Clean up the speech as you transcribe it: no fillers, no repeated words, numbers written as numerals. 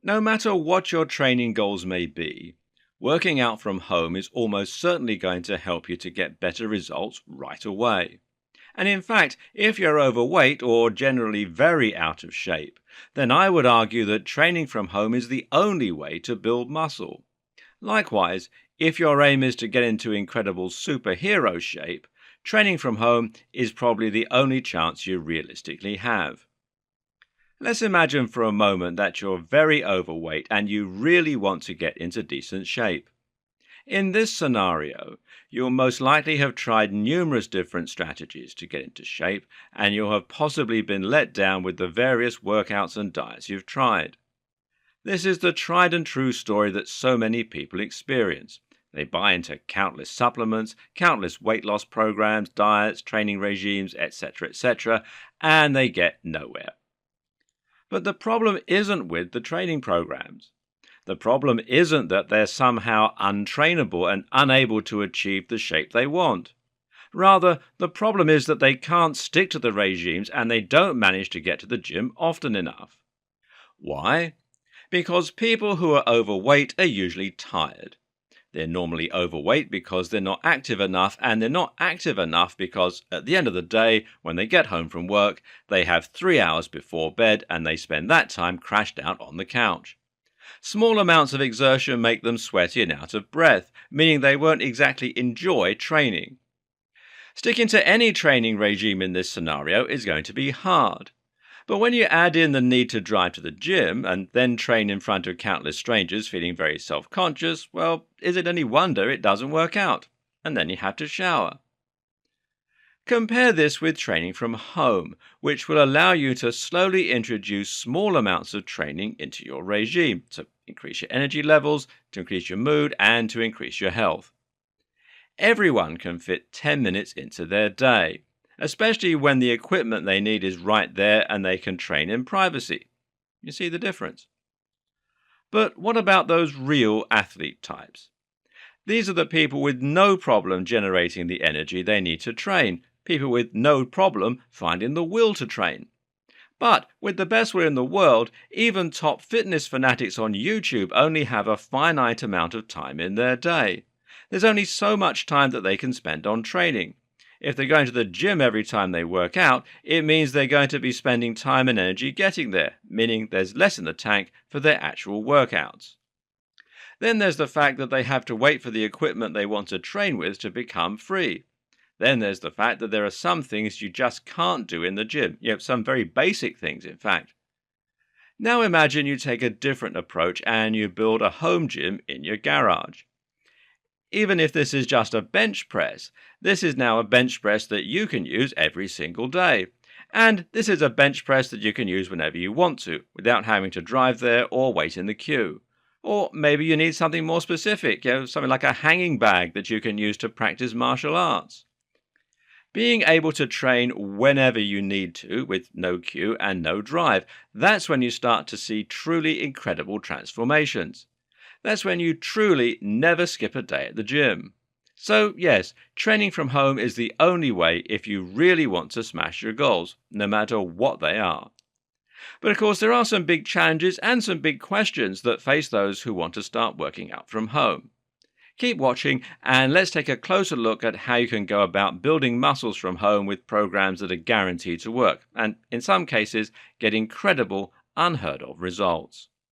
No matter what your training goals may be, working out from home is almost certainly going to help you to get better results right away. And in fact, if you're overweight or generally very out of shape, then I would argue that training from home is the only way to build muscle. Likewise, if your aim is to get into incredible superhero shape, training from home is probably the only chance you realistically have. Let's imagine for a moment that you're very overweight and you really want to get into decent shape. In this scenario, you'll most likely have tried numerous different strategies to get into shape, and you'll have possibly been let down with the various workouts and diets you've tried. This is the tried and true story that so many people experience. They buy into countless supplements, countless weight loss programs, diets, training regimes, etc., and they get nowhere. But the problem isn't with the training programs. The problem isn't that they're somehow untrainable and unable to achieve the shape they want. Rather, the problem is that they can't stick to the regimes and they don't manage to get to the gym often enough. Why? Because people who are overweight are usually tired. They're normally overweight because they're not active enough, and they're not active enough because at the end of the day, when they get home from work, they have 3 hours before bed and they spend that time crashed out on the couch. Small amounts of exertion make them sweaty and out of breath, meaning they won't exactly enjoy training. Sticking to any training regime in this scenario is going to be hard. But when you add in the need to drive to the gym and then train in front of countless strangers feeling very self-conscious, well, is it any wonder it doesn't work out? And then you have to shower. Compare this with training from home, which will allow you to slowly introduce small amounts of training into your regime to increase your energy levels, to increase your mood, and to increase your health. Everyone can fit 10 minutes into their day, especially when the equipment they need is right there and they can train in privacy. You see the difference? But what about those real athlete types? These are the people with no problem generating the energy they need to train, people with no problem finding the will to train. But with the best will in the world, even top fitness fanatics on YouTube only have a finite amount of time in their day. There's only so much time that they can spend on training. If they're going to the gym every time they work out, it means they're going to be spending time and energy getting there, meaning there's less in the tank for their actual workouts. Then there's the fact that they have to wait for the equipment they want to train with to become free. Then there's the fact that there are some things you just can't do in the gym, some very basic things, in fact. Now imagine you take a different approach and you build a home gym in your garage. Even if this is just a bench press, this is now a bench press that you can use every single day. And this is a bench press that you can use whenever you want to, without having to drive there or wait in the queue. Or maybe you need something more specific, something like a hanging bag that you can use to practice martial arts. Being able to train whenever you need to, with no queue and no drive, that's when you start to see truly incredible transformations. That's when you truly never skip a day at the gym. So yes, training from home is the only way if you really want to smash your goals, no matter what they are. But of course there are some big challenges and some big questions that face those who want to start working out from home. Keep watching and let's take a closer look at how you can go about building muscles from home with programs that are guaranteed to work and, in some cases, get incredible, unheard of results.